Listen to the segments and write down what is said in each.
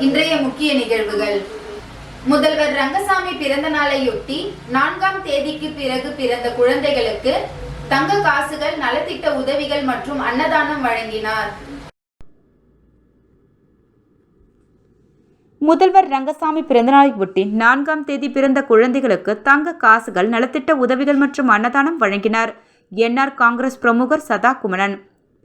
இன்றைய முக்கிய நிகழ்வுகள். முதல்வர் ரங்கசாமி பிறந்த நாளையொட்டி 4ஆம் தேதிக்கு பிறகு பிறந்த குழந்தைகளுக்கு தங்க காசுகள், நலத்திட்ட உதவிகள் மற்றும் அன்னதானம் வழங்கினார். முதல்வர் ரங்கசாமி பிறந்தநாளை ஒட்டி 4ஆம் தேதி பிறந்த குழந்தைகளுக்கு தங்க காசுகள், நலத்திட்ட உதவிகள் மற்றும் அன்னதானம் வழங்கினார். என்ஆர் காங்கிரஸ் பிரமுகர் சதா குமரன்.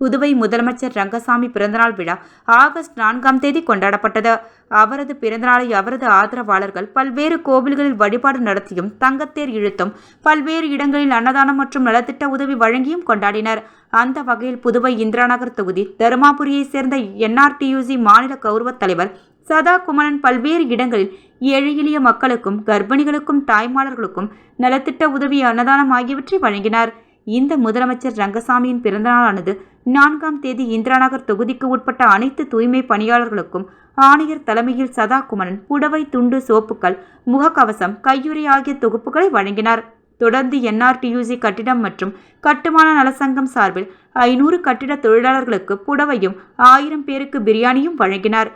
புதுவை முதலமைச்சர் ரங்கசாமி பிறந்தநாள் விழா ஆகஸ்ட் 4ஆம் தேதி கொண்டாடப்பட்டது. அவரது பிறந்தநாளை அவரது ஆதரவாளர்கள் பல்வேறு கோவில்களில் வழிபாடு நடத்தியும், தங்கத்தேர் இழுத்தும், பல்வேறு இடங்களில் அன்னதானம் மற்றும் நலத்திட்ட உதவி வழங்கியும் கொண்டாடினர். அந்த வகையில் புதுவை இந்திராநகர் தொகுதி தருமாபுரியைச் சேர்ந்த NRTUC மாநில கௌரவ தலைவர் சதா குமரன் பல்வேறு இடங்களில் ஏழை எளிய மக்களுக்கும், கர்ப்பிணிகளுக்கும், தாய்மார்களுக்கும் நலத்திட்ட உதவி, அன்னதானம் ஆகியவற்றை வழங்கினார். இந்த முதலமைச்சர் ரங்கசாமியின் பிறந்தநாளானது 4ஆம் தேதி இந்திராநகர் தொகுதிக்கு உட்பட்ட அனைத்து தூய்மை பணியாளர்களுக்கும் ஆணையர் தலைமையில் சதா குமரன் புடவை, துண்டு, சோப்புக்கள், முகக்கவசம், கையுறை ஆகிய தொகுப்புகளை வழங்கினார். தொடர்ந்து NRTUC கட்டிடம் மற்றும் கட்டுமான நலசங்கம் சார்பில் 500 கட்டிட தொழிலாளர்களுக்கு புடவையும், 1000 பேருக்கு பிரியாணியும் வழங்கினார்.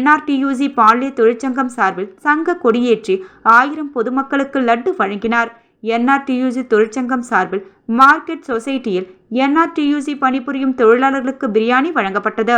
NRTUC பால்லே தொழிற்சங்கம் சார்பில் சங்க கொடியேற்றி 1000 பொதுமக்களுக்கு லட்டு வழங்கினார். NRTUC தொழிற்சங்கம் சார்பில் மார்க்கெட் சொசைட்டியில் NRTUC பணிபுரியும் தொழிலாளர்களுக்கு பிரியாணி வழங்கப்பட்டது.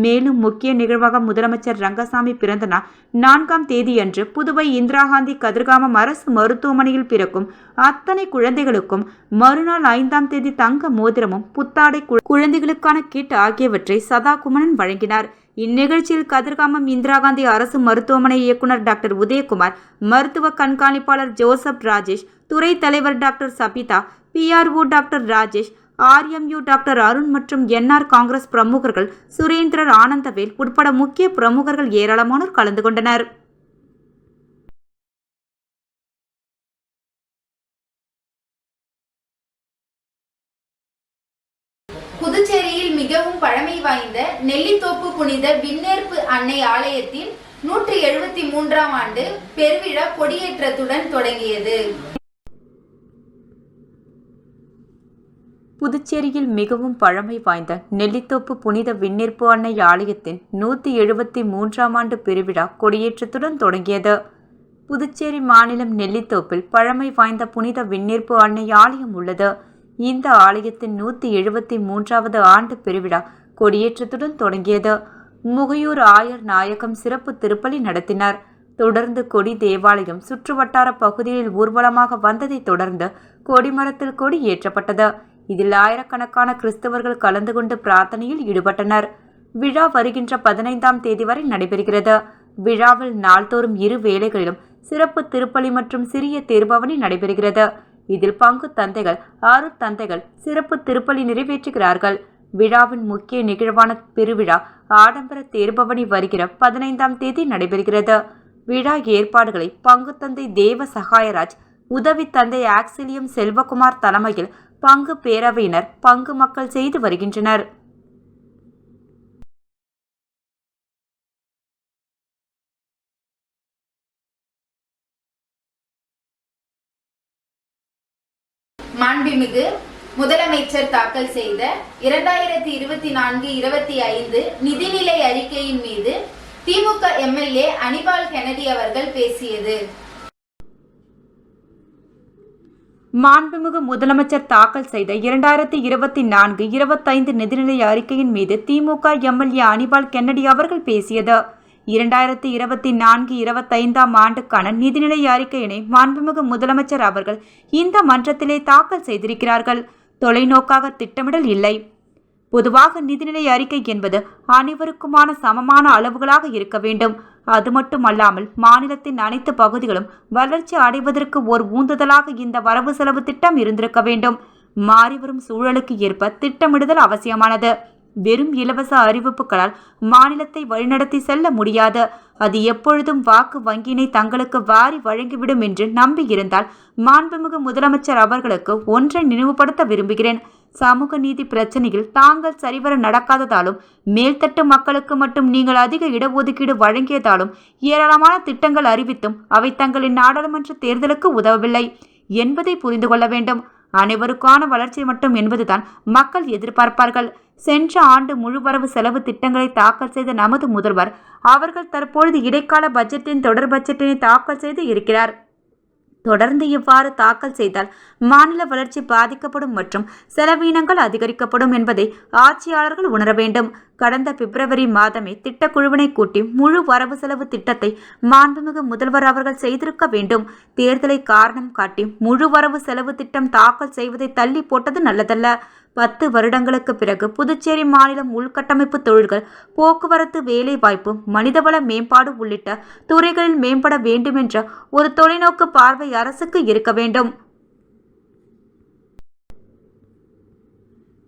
மேலும் முக்கிய நிகழ்வாக முதலமைச்சர் ரங்கசாமி பிறந்த நாள் 4ஆம் தேதியன்று புதுவை இந்திரா காந்தி கதிர்காமம் அரசு மருத்துவமனையில் பிறக்கும் அத்தனை குழந்தைகளுக்கும் மறுநாள் 5ஆம் தேதி தங்க மோதிரமும், புத்தாடை, குழந்தைகளுக்கான கிட் ஆகியவற்றை சதா குமரன் வழங்கினார். இந்நிகழ்ச்சியில் கதிர்காமம் இந்திரா காந்தி அரசு மருத்துவமனை இயக்குனர் டாக்டர் உதயகுமார், மருத்துவ கண்காணிப்பாளர் ஜோசப் ராஜேஷ், துறை தலைவர் doctor Sabitha, PRO doctor Rajesh, RMU doctor Arun மற்றும் NR காங்கிரஸ் பிரமுகர்கள் சுரேந்திரர், ஆனந்தவேல் உட்பட முக்கிய பிரமுகர்கள் ஏராளமானோர் கலந்து கொண்டனர். புதுச்சேரியில் மிகவும் பழமை வாய்ந்த நெல்லித்தோப்பு புனித விண்ணேற்பு அன்னை ஆலயத்தின் 173ஆம் ஆண்டு பெருவிழா கொடியேற்றத்துடன் தொடங்கியது. புதுச்சேரியில் மிகவும் பழமை வாய்ந்த நெல்லித்தோப்பு புனித விண்ணேற்பு அன்னை ஆலயத்தின் 173ஆம் ஆண்டு பெருவிழா கொடியேற்றத்துடன் தொடங்கியது. புதுச்சேரி மாநிலம் நெல்லித்தோப்பில் பழமை வாய்ந்த புனித விண்ணேற்பு அன்னை ஆலயம் உள்ளது. இந்த ஆலயத்தின் 173வது ஆண்டு பெருவிழா கொடியேற்றத்துடன் தொடங்கியது. முகையூர் ஆயர் நாயகம் சிறப்பு திருப்பலி நடத்தினார். தொடர்ந்து கொடி தேவாலயம் சுற்றுவட்டார பகுதிகளில் ஊர்வலமாக வந்ததை தொடர்ந்து கொடிமரத்தில் கொடி ஏற்றப்பட்டது. இதில் ஆயிரக்கணக்கான கிறிஸ்தவர்கள் கலந்து கொண்டு பிரார்த்தனையில் ஈடுபட்டனர். விழா வருகின்ற 15ஆம் தேதி வரை நடைபெறுகிறது. விழாவில் நாள்தோறும் 2 வேளைகளிலும் சிறப்பு திருப்பலி மற்றும் சிறிய தேர்பவனி நடைபெறுகிறது. இதில் பங்கு தந்தைகள், அருட்தந்தைகள் சிறப்பு திருப்பலி நிறைவேற்றுகிறார்கள். விழாவின் முக்கிய நிகழ்வான பெருவிழா ஆடம்பர தேர்பவனி வருகிற 15ஆம் தேதி நடைபெறுகிறது. விழா ஏற்பாடுகளை பங்கு தந்தை தேவ சகாயராஜ், உதவி தந்தை ஆக்சிலியம் செல்வகுமார் தலைமையில் பங்கு பேரவையினர், பங்கு மக்கள் செய்து வருகின்றனர். மாண்புமிகு முதலமைச்சர் தாக்கல் செய்த 2024-25 நிதிநிலை அறிக்கையின் மீது திமுக MLA அனிபால் கென்னடி அவர்கள் பேசியது. மாண்புமிகு முதலமைச்சர் தாக்கல் செய்த 2024-25 நிதிநிலை அறிக்கையின் மீது திமுக MLA அனிபால் கென்னடி அவர்கள் பேசியது. 2024-25 ஆண்டுக்கான நிதிநிலை அறிக்கையினை மாண்புமிகு முதலமைச்சர் அவர்கள் இந்த மன்றத்திலே தாக்கல் செய்திருக்கிறார்கள். தொலைநோக்காக திட்டமிடல் இல்லை. பொதுவாக நிதிநிலை அறிக்கை என்பது அனைவருக்குமான சமமான அளவுகளாக இருக்க வேண்டும். அது மட்டுமல்லாமல் மாநிலத்தின் அனைத்து பகுதிகளும் வளர்ச்சி அடைவதற்கு ஓர் ஊந்துதலாக இந்த வரவு செலவு திட்டம் இருந்திருக்க வேண்டும். மாறிவரும் சூழலுக்கு ஏற்ப திட்டமிடுதல் அவசியமானது. வெறும் இலவச அறிவிப்புகளால் மாநிலத்தை வழிநடத்தி செல்ல முடியாது. அது எப்பொழுதும் வாக்கு வங்கியினை தங்களுக்கு வாரி வழங்கிவிடும் என்று நம்பியிருந்தால் மாண்புமிகு முதலமைச்சர் அவர்களுக்கு ஒன்றை நினைவுபடுத்த விரும்புகிறேன். சமூக நீதி பிரச்சனையில் தாங்கள் சரிவர நடக்காததாலும், மேல்தட்டு மக்களுக்கு மட்டும் நீங்கள் அதிக இடஒதுக்கீடு வழங்கியதாலும் ஏராளமான திட்டங்கள் அறிவித்தும் அவை தங்களின் நாடாளுமன்ற தேர்தலுக்கு உதவவில்லை என்பதை புரிந்து கொள்ள வேண்டும். அனைவருக்கான வளர்ச்சி மட்டும் என்பதுதான் மக்கள் எதிர்பார்ப்பார்கள். சென்ற ஆண்டு முழுவரவு செலவு திட்டங்களை தாக்கல் செய்த நமது முதல்வர் அவர்கள் தற்பொழுது இடைக்கால பட்ஜெட்டின் தொடர் பட்ஜெட்டினை தாக்கல் செய்து இருக்கிறார். தொடர்ந்து இவ்வாறு தாக்கல் செய்தால் மாநில வளர்ச்சி பாதிக்கப்படும் மற்றும் செலவீனங்கள் அதிகரிக்கப்படும் என்பதை ஆட்சியாளர்கள் உணர வேண்டும். கடந்த பிப்ரவரி மாதமே திட்டக்குழுவினை கூட்டி முழு வரவு செலவு திட்டத்தை மாண்புமிகு முதல்வர் அவர்கள் செய்திருக்க வேண்டும். தேர்தலை காரணம் காட்டி முழு வரவு செலவு திட்டம் தாக்கல் செய்வதை தள்ளி போட்டது நல்லதல்ல. 10 வருடங்களுக்கு பிறகு புதுச்சேரி மாநிலம் உள்கட்டமைப்பு தொழில்கள், போக்குவரத்து, வேலைவாய்ப்பு, மனிதவள மேம்பாடு உள்ளிட்ட துறைகளில் மேம்பட வேண்டுமென்ற ஒரு தொலைநோக்கு பார்வை அரசுக்கு இருக்க வேண்டும்.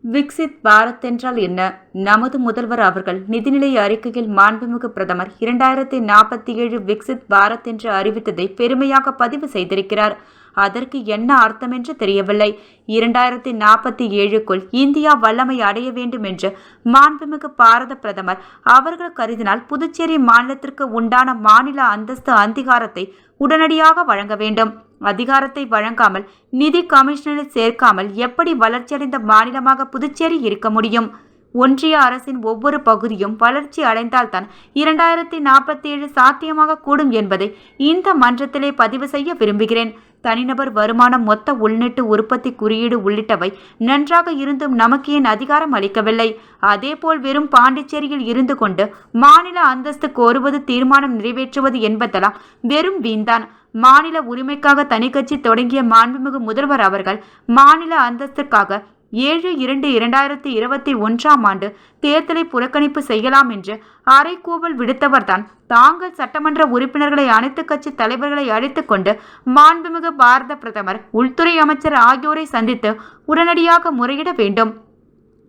விக்சித் பாரத் என்றால் என்ன? நமது முதல்வர் அவர்கள் நிதிநிலை அறிக்கையில் மாண்புமிகு பிரதமர் 2047 விக்சித் பாரத் என்று அறிவித்ததை பெருமையாக பதிவு செய்திருக்கிறார். அதற்கு என்ன அர்த்தம் என்று தெரியவில்லை. 2047க்குள் இந்தியா வல்லமை அடைய வேண்டும் என்று மாண்புமிகு பாரத பிரதமர் அவர்கள் கருதினால் புதுச்சேரி மாநிலத்திற்கு உண்டான மாநில அந்தஸ்து அங்கீகாரத்தை உடனடியாக வழங்க வேண்டும். அதிகாரத்தை வழங்காமல் நிதி கமிஷனில் சேர்க்காமல் எப்படி வளர்ச்சியடைந்த மாநிலமாக புதுச்சேரி இருக்க முடியும்? ஒன்றிய அரசின் ஒவ்வொரு பகுதியும் வளர்ச்சி அடைந்தால்தான் 2047 சாத்தியமாக கூடும் என்பதை இந்த மன்றத்திலே பதிவு செய்ய விரும்புகிறேன். தனிநபர் வருமானம், மொத்த உள்நாட்டு உற்பத்தி குறியீடு உள்ளிட்டவை நன்றாக இருந்தும் நமக்கு ஏன் அதிகாரம் அளிக்கவில்லை? அதேபோல் வெறும் பாண்டிச்சேரியில் இருந்து கொண்டு மாநில அந்தஸ்து கோருவது, தீர்மானம் நிறைவேற்றுவது என்பதெல்லாம் வெறும் வீண்தான். மாநில உரிமைக்காக தனிக்கட்சி தொடங்கிய மாண்புமிகு முதல்வர் அவர்கள் மாநில அந்தஸ்திற்காக 7/2/2021 தேர்தலை புறக்கணிப்பு செய்யலாம் என்று அறைகூவல் விடுத்தவர்தான் தாங்கள். சட்டமன்ற உறுப்பினர்களை, அனைத்து கட்சி தலைவர்களை அழைத்துக் கொண்டு மாண்புமிகு பாரத பிரதமர், உள்துறை அமைச்சர் ஆகியோரை சந்தித்து உடனடியாக முறையிட வேண்டும்.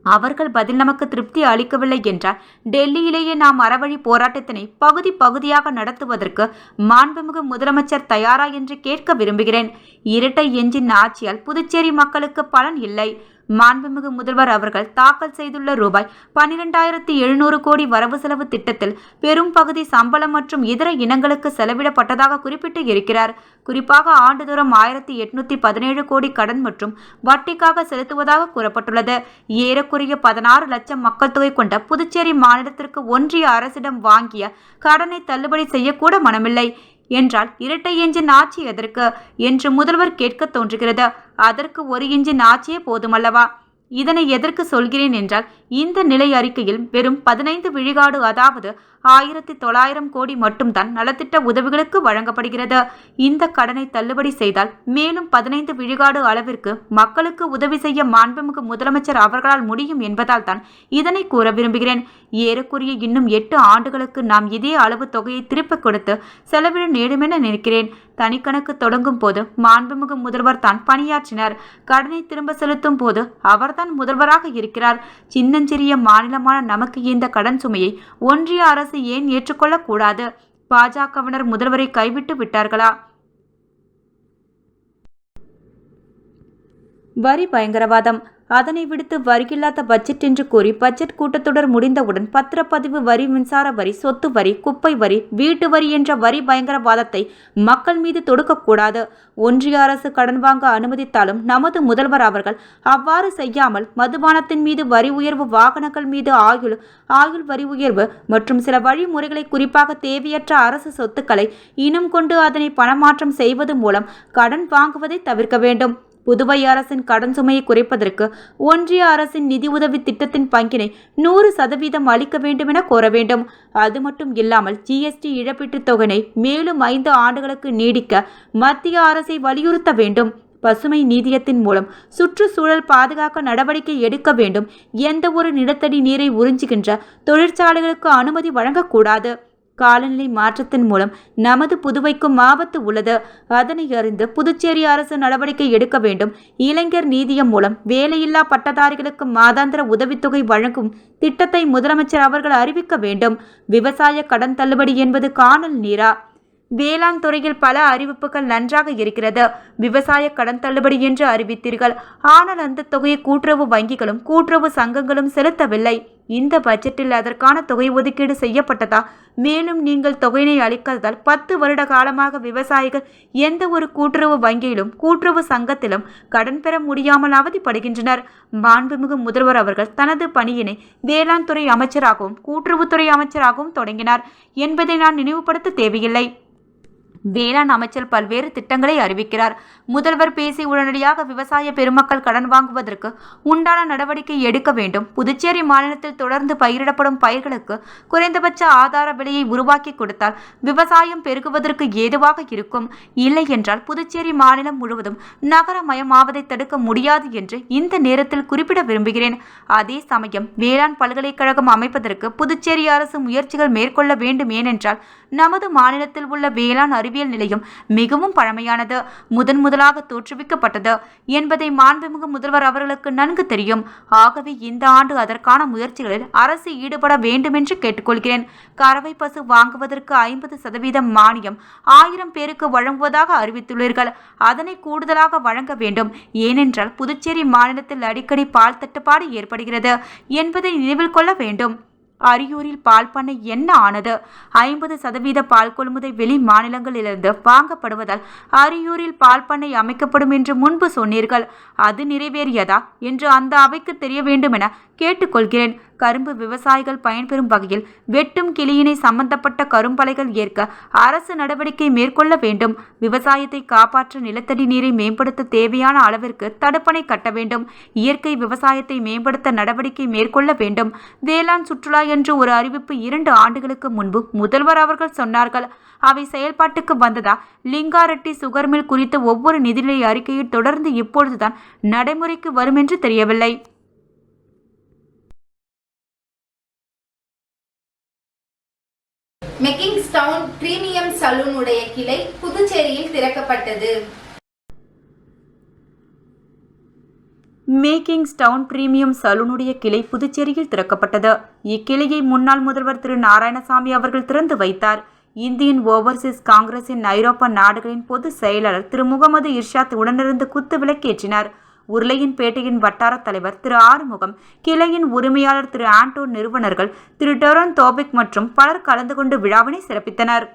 அவர்கள் பதில் நமக்கு திருப்தி அளிக்கவில்லை என்றால் டெல்லியிலேயே நாம் அறவழி போராட்டத்தினை பகுதி பகுதியாக நடத்துவதற்கு மாண்புமிகு முதலமைச்சர் தயாரா என்று கேட்க விரும்புகிறேன். இரட்டை எஞ்சின் ஆட்சியால் புதுச்சேரி மக்களுக்கு பலன் இல்லை. மாண்புமிகு முதல்வர் அவர்கள் தாக்கல் செய்துள்ள ரூபாய் 12,700 கோடி வரவு செலவு திட்டத்தில் பெரும் பகுதி சம்பளம் மற்றும் இதர இனங்களுக்கு செலவிடப்பட்டதாக குறிப்பிட்டு இருக்கிறார். குறிப்பாக ஆண்டுதோறும் 1,817 கோடி கடன் மற்றும் வட்டிக்காக செலுத்துவதாக கூறப்பட்டுள்ளது. ஏறக்குறைய 16 லட்சம் மக்கள் தொகை கொண்ட புதுச்சேரி மாநிலத்திற்கு ஒன்றிய அரசிடம் வாங்கிய கடனை தள்ளுபடி செய்யக்கூட மனமில்லை என்றால் இரட்டை எஞ்சின் ஆட்சி எதற்கு என்று முதல்வர் கேட்க தோன்றுகிறது. அதற்கு ஒரு எஞ்சின் ஆட்சியே போதுமல்லவா? இதனை எதற்கு சொல்கிறேன் என்றால், இந்த நிலை அறிக்கையில் வெறும் 15 விழுக்காடு, அதாவது 1900 கோடி மட்டும்தான் நலத்திட்ட உதவிகளுக்கு வழங்கப்படுகிறது. இந்த கடனை தள்ளுபடி செய்தால் மேலும் 15 விழுக்காடு அளவிற்கு மக்களுக்கு உதவி செய்ய மாண்புமிகு முதலமைச்சர் அவர்களால் முடியும் என்பதால் தான் இதனை கூற விரும்புகிறேன். ஏறக்குறைய இன்னும் 8 ஆண்டுகளுக்கு நாம் இதே அளவு தொகையை திருப்பிக் கொடுத்து செலவிட நேடுமென நினைக்கிறேன். தனிக்கணக்கு தொடங்கும் போது மாண்புமிகு முதல்வர் தான் பணியாற்றினார். கடனை திரும்ப செலுத்தும் போது அவர்தான் முதல்வராக இருக்கிறார். சின்னஞ்சிறிய மாநிலமான நமக்கு இந்த கடன் சுமையை ஒன்றிய அரசு ஏன் ஏற்றுக்கொள்ளக்கூடாது? பாஜகவினர் முதல்வரை கைவிட்டு விட்டார்களா? வரி பயங்கரவாதம். அதனை விடுத்து வரியில்லாத பட்ஜெட் என்று கூறி பட்ஜெட் கூட்டத்தொடர் முடிந்தவுடன் பத்திரப்பதிவு வரி, மின்சார வரி, சொத்து வரி, குப்பை வரி, வீட்டு வரி என்ற வரி பயங்கரவாதத்தை மக்கள் மீது தொடுக்கக்கூடாது. ஒன்றிய அரசு கடன் வாங்க அனுமதித்தாலும் நமது முதல்வர் அவர்கள் அவ்வாறு செய்யாமல் மதுபானத்தின் மீது வரி உயர்வு, வாகனங்கள் மீது ஆயுள் வரி உயர்வு மற்றும் சில வழிமுறைகளை, குறிப்பாக தேவையற்ற அரசு சொத்துக்களை இனம் கொண்டு அதனை பணமாற்றம் செய்வது மூலம் கடன் வாங்குவதை தவிர்க்க வேண்டும். புதுவை அரசின் கடன் சுமையை குறைப்பதற்கு ஒன்றிய அரசின் நிதி உதவி திட்டத்தின் பங்கினை 100% அளிக்க வேண்டும் என கோர வேண்டும். அது மட்டும் இல்லாமல் GST இழப்பீட்டுத் தொகையை மேலும் 5 ஆண்டுகளுக்கு நீடிக்க மத்திய அரசை வலியுறுத்த வேண்டும். பசுமை நீதியத்தின் மூலம் சுற்றுச்சூழல் பாதுகாக்க நடவடிக்கை எடுக்க வேண்டும். எந்த ஒரு நிலத்தடி நீரை உறிஞ்சுகின்ற தொழிற்சாலைகளுக்கு அனுமதி வழங்கக்கூடாது. காலநிலை மாற்றத்தின் மூலம் நமது புதுவைக்கும் ஆபத்து உள்ளது. அதனை அறிந்து புதுச்சேரி அரசு நடவடிக்கை எடுக்க வேண்டும். இளைஞர் நீதியம் மூலம் வேலையில்லா பட்டதாரிகளுக்கு மாதாந்திர உதவித்தொகை வழங்கும் திட்டத்தை முதலமைச்சர் அவர்கள் அறிவிக்க வேண்டும். விவசாய கடன் தள்ளுபடி என்பது காணல் நீரா? வேளாண் துறையில் பல அறிவிப்புகள் நன்றாக இருக்கிறது. விவசாய கடன் தள்ளுபடி என்று அறிவித்தீர்கள். ஆனால் அந்த தொகையை கூட்டுறவு வங்கிகளும் கூட்டுறவு சங்கங்களும் செலுத்தவில்லை. இந்த பட்ஜெட்டில் அதற்கான தொகை ஒதுக்கீடு செய்யப்பட்டதா? மேலும் நீங்கள் தொகையினை அளிக்காததால் 10 வருட காலமாக விவசாயிகள் எந்த ஒரு கூட்டுறவு வங்கியிலும் கூட்டுறவு சங்கத்திலும் கடன் பெற முடியாமல் அவதிப்படுகின்றனர். மாண்புமிகு முதல்வர் அவர்கள் தனது பணியினை வேளாண் துறை அமைச்சராகவும் கூட்டுறவுத்துறை அமைச்சராகவும் தொடங்கினார் என்பதை நான் நினைவுபடுத்த தேவையில்லை. வேளாண் அமைச்சர் பல்வேறு திட்டங்களை அறிவிக்கிறார். முதல்வர் பேசி உடனடியாக விவசாய பெருமக்கள் கடன் வாங்குவதற்கு உண்டான நடவடிக்கை எடுக்க வேண்டும். புதுச்சேரி மாநிலத்தில் தொடர்ந்து பயிரிடப்படும் பயிர்களுக்கு குறைந்தபட்ச ஆதார விலையை உருவாக்கி கொடுத்தால் விவசாயம் பெருகுவதற்கு ஏதுவாக இருக்கும். இல்லை என்றால் புதுச்சேரி மாநிலம் முழுவதும் நகரமயமாவதை தடுக்க முடியாது என்று இந்த நேரத்தில் குறிப்பிட விரும்புகிறேன். அதே சமயம் வேளாண் பல்கலைக்கழகம் அமைப்பதற்கு புதுச்சேரி அரசு முயற்சிகள் மேற்கொள்ள வேண்டும். ஏனென்றால் நமது மாநிலத்தில் உள்ள வேளாண் அறிவியல் நிலையம் மிகவும் பழமையானது, முதலாக தோற்றுவிக்கப்பட்டது என்பதை மாண்புமிகு முதல்வர் அவர்களுக்கு நன்கு தெரியும். ஆகவே இந்த ஆண்டு அதற்கான முயற்சிகளில் அரசு ஈடுபட வேண்டும் என்று கேட்டுக்கொள்கிறேன். கறவை பசு வாங்குவதற்கு 50% மானியம் 1000 பேருக்கு வழங்குவதாக அறிவித்துள்ளீர்கள். அதனை கூடுதலாக வழங்க வேண்டும். ஏனென்றால் புதுச்சேரி மாநிலத்தில் அடிக்கடி பால் தட்டுப்பாடு ஏற்படுகிறது என்பதை நினைவில் கொள்ள வேண்டும். அரியூரில் பால் பண்ணை என்ன ஆனது? 50% பால் கொள்முதல் வெளி மாநிலங்களிலிருந்து வாங்கப்படுவதால் அரியூரில் பால் பண்ணை அமைக்கப்படும் என்று முன்பு சொன்னீர்கள். அது நிறைவேறியதா என்று அந்த அவைக்கு தெரிய வேண்டும் என கேட்டுக்கொள்கிறேன். கரும்பு விவசாயிகள் பயன்பெறும் வகையில் வெட்டும் கிளியினை சம்பந்தப்பட்ட கரும்பலைகள் ஏற்க அரசு நடவடிக்கை மேற்கொள்ள வேண்டும். விவசாயத்தை காப்பாற்ற நிலத்தடி நீரை மேம்படுத்த தேவையான அளவிற்கு தடுப்பணை கட்ட வேண்டும். இயற்கை விவசாயத்தை மேம்படுத்த நடவடிக்கை மேற்கொள்ள வேண்டும். வேளாண் சுற்றுலா என்று ஒரு அறிவிப்பு 2 ஆண்டுகளுக்கு முன்பு முதல்வர் அவர்கள் சொன்னார்கள். அவை செயல்பாட்டுக்கு வந்ததா? லிங்காரெட்டி சுகர் மில் குறித்த ஒவ்வொரு நிதிநிலை அறிக்கையை தொடர்ந்து இப்பொழுதுதான் நடைமுறைக்கு வரும் என்று தெரியவில்லை. மெக்கிங்ஸ்டவுன் பிரீமியம் சலூன் உடைய கிளை புதுச்சேரியில் திறக்கப்பட்டது. மேக்கிங்ஸ்டவுன் பிரீமியம் சலூனுடைய கிளை புதுச்சேரியில் திறக்கப்பட்டது. இக்கிளையை முன்னாள் முதல்வர் திரு நாராயணசாமி அவர்கள் திறந்து வைத்தார். இந்தியன் ஓவர்சீஸ் காங்கிரசின் ஐரோப்பா நாடுகளின் பொதுச் செயலாளர் திரு முகமது இர்ஷாத் உடனிருந்து குத்து விளக்கேற்றினார். உருளையன்பேட்டையின் வட்டார தலைவர் திரு ஆறுமுகம், கிளையின் உரிமையாளர் திரு ஆண்டோ, நிறுவனர்கள் திரு டொரன் தோபிக் மற்றும் பலர் கலந்து கொண்டு விழாவினை சிறப்பித்தனர்.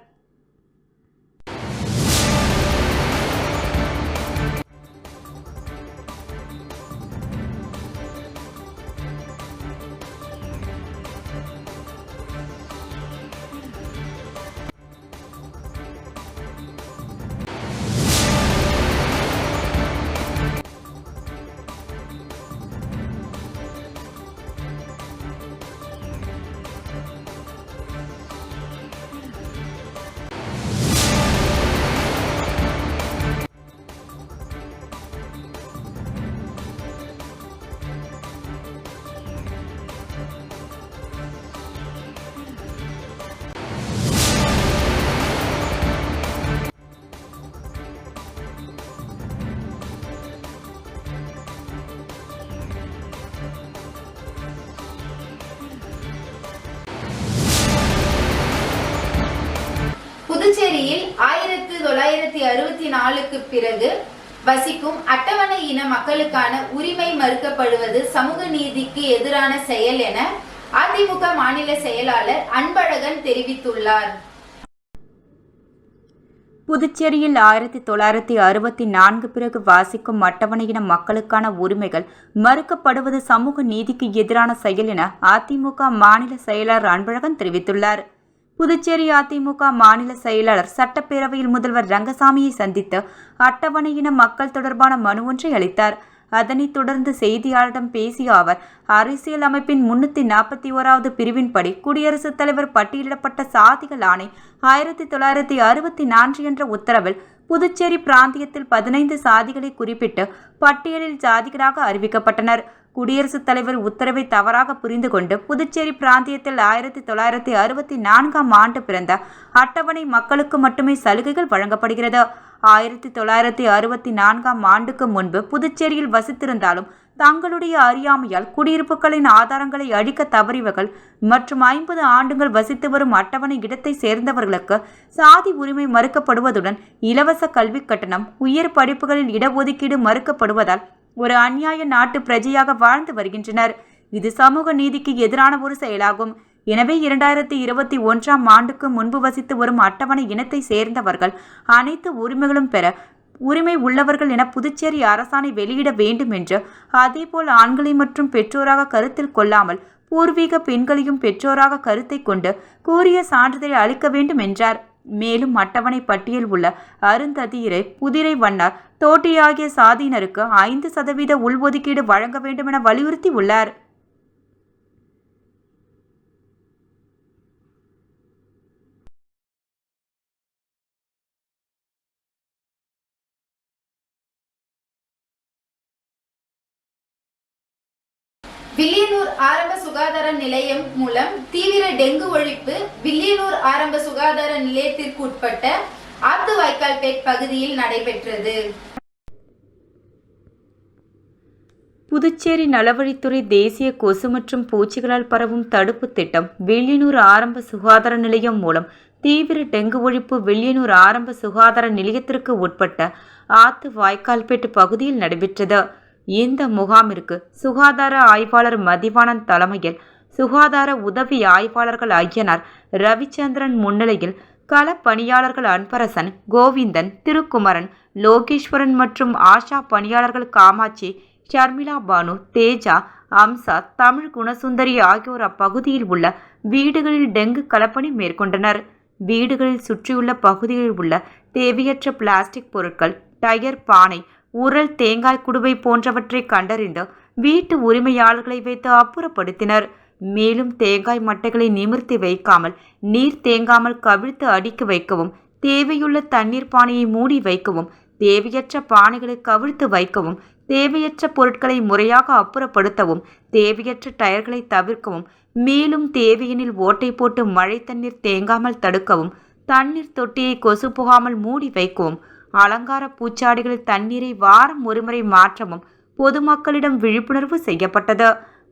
புதுச்சேரியில் 1964க்கு பிறகு வசிக்கும் அட்டவணை இன மக்களுக்கான உரிமை மறுக்கப்படுவது சமூக நீதிக்கு எதிரான செயல் என அதிமுக மாநில செயலாளர் அன்பழகன் தெரிவித்துள்ளார். புதுச்சேரியில் 1964 பிறகு வாசிக்கும் அட்டவணையின மக்களுக்கான உரிமைகள் மறுக்கப்படுவது சமூக நீதிக்கு எதிரான செயல் என அதிமுக மாநில செயலாளர் அன்பழகன் தெரிவித்துள்ளார். புதுச்சேரி அதிமுக மாநில செயலாளர் சட்டப்பேரவையில் முதல்வர் ரங்கசாமியை சந்தித்து அட்டவணையின மக்கள் தொடர்பான மனு ஒன்றை அளித்தார். அதனைத் தொடர்ந்து செய்தியாளரிடம் பேசிய அவர், அரசியல் அமைப்பின் 341வது பிரிவின்படி குடியரசுத் தலைவர் பட்டியலிடப்பட்ட சாதிகள் ஆணை 1964 என்ற உத்தரவில் புதுச்சேரி பிராந்தியத்தில் 15 சாதிகளை குறிப்பிட்டு பட்டியலில் சாதிகளாக அறிவிக்கப்பட்டனர். குடியரசுத் தலைவர் உத்தரவை தவறாக புரிந்து கொண்டு புதுச்சேரி பிராந்தியத்தில் 1964ஆம் ஆண்டு பிறந்த அட்டவணை மக்களுக்கு மட்டுமே சலுகைகள் வழங்கப்படுகிறது. 1964ஆம் ஆண்டுக்கு முன்பு புதுச்சேரியில் வசித்திருந்தாலும் தங்களுடைய அறியாமையால் குடியிருப்புகளின் ஆதாரங்களை அழிக்க தவறியவர்கள் மற்றும் 50 ஆண்டுகள் வசித்து வரும் அட்டவணை இடத்தை சேர்ந்தவர்களுக்கு சாதி உரிமை மறுக்கப்படுவதுடன் இலவச கல்வி கட்டணம், உயர் படிப்புகளில் இடஒதுக்கீடு மறுக்கப்படுவதால் ஒரு அந்நியாய நாட்டு பிரஜையாக வாழ்ந்து வருகின்றனர். இது சமூக நீதிக்கு எதிரான ஒரு செயலாகும். எனவே 2021ஆம் ஆண்டுக்கு முன்பு வசித்து வரும் அட்டவணை இனத்தை சேர்ந்தவர்கள் அனைத்து உரிமைகளும் பெற உரிமை உள்ளவர்கள் என புதுச்சேரி அரசாணை வெளியிட வேண்டும் என்று, அதேபோல் ஆண்களை மற்றும் பெற்றோராக கருத்தில் கொள்ளாமல் பூர்வீக பெண்களையும் பெற்றோராக கருத்தை கொண்டு கூறிய சான்றிதழை அளிக்க வேண்டும் என்றார். மேலும் அட்டவணை பட்டியல் உள்ள அருந்ததியரை, புதிரை வண்ணார், தோட்டி ஆகிய சாதியினருக்கு 5% உள்ஒதுக்கீடு வழங்க வேண்டும் என வலியுறுத்தி உள்ளார். வில்லியனூர் ஆரம்ப சுகாதார நிலையம் மூலம் தீவிர டெங்கு ஒழிப்பு வில்லியனூர் ஆரம்ப சுகாதார நிலையத்திற்கு உட்பட்ட ஆத்துவாய்க்கால்பேட் பகுதியில் நடைபெற்றது. புதுச்சேரி நலவழித்துறை தேசிய கொசு மற்றும் பூச்சிகளால் பரவும் தடுப்பு திட்டம் வில்லியனூர் ஆரம்ப சுகாதார நிலையம் மூலம் தீவிர டெங்கு ஒழிப்பு வில்லியனூர் ஆரம்ப சுகாதார நிலையத்திற்கு உட்பட்ட ஆத்துவாய்க்கால்பேட் பகுதியில் நடைபெற்றது. இந்த முகாமிற்கு சுகாதார ஆய்வாளர் மதிவாணன் தலைமையில் சுகாதார உதவி ஆய்வாளர்கள் ஐயனார் ரவிச்சந்திரன் முன்னிலையில் கள பணியாளர்கள் அன்பரசன், கோவிந்தன், திருக்குமரன், லோகேஸ்வரன் மற்றும் ஆஷா பணியாளர்கள் காமாட்சி, ஷர்மிளா பானு, தேஜா, அம்சா, தமிழ் குணசுந்தரி ஆகியோர் அப்பகுதியில் உள்ள வீடுகளில் டெங்கு களப்பணி மேற்கொண்டனர். வீடுகளில் சுற்றியுள்ள பகுதிகளில் உள்ள தேவையற்ற பிளாஸ்டிக் பொருட்கள், டயர், பானை, உரல், தேங்காய் குடுவை போன்றவற்றை கண்டறிந்து வீட்டு உரிமையாளர்களை வைத்து அப்புறப்படுத்தினர். மேலும் தேங்காய் மட்டைகளை நிமிர்த்தி வைக்காமல், நீர் தேங்காமல் கவிழ்த்து அடுக்கி வைக்கவும், தேவையுள்ள தண்ணீர் பானையை மூடி வைக்கவும், தேவையற்ற பானைகளை கவிழ்த்து வைக்கவும், தேவையற்ற பொருட்களை முறையாக அப்புறப்படுத்தவும், தேவையற்ற டயர்களை தவிர்க்கவும், மேலும் தேவையெனில் ஓட்டை போட்டு மழை தண்ணீர் தேங்காமல் தடுக்கவும், தண்ணீர் தொட்டியை கொசு புகாமல் மூடி வைக்கவும், அலங்கார பூச்சாடிகளில் தண்ணீரை வாரம் ஒருமுறை மாற்றவும் பொதுமக்களிடம் விழிப்புணர்வு செய்யப்பட்டது.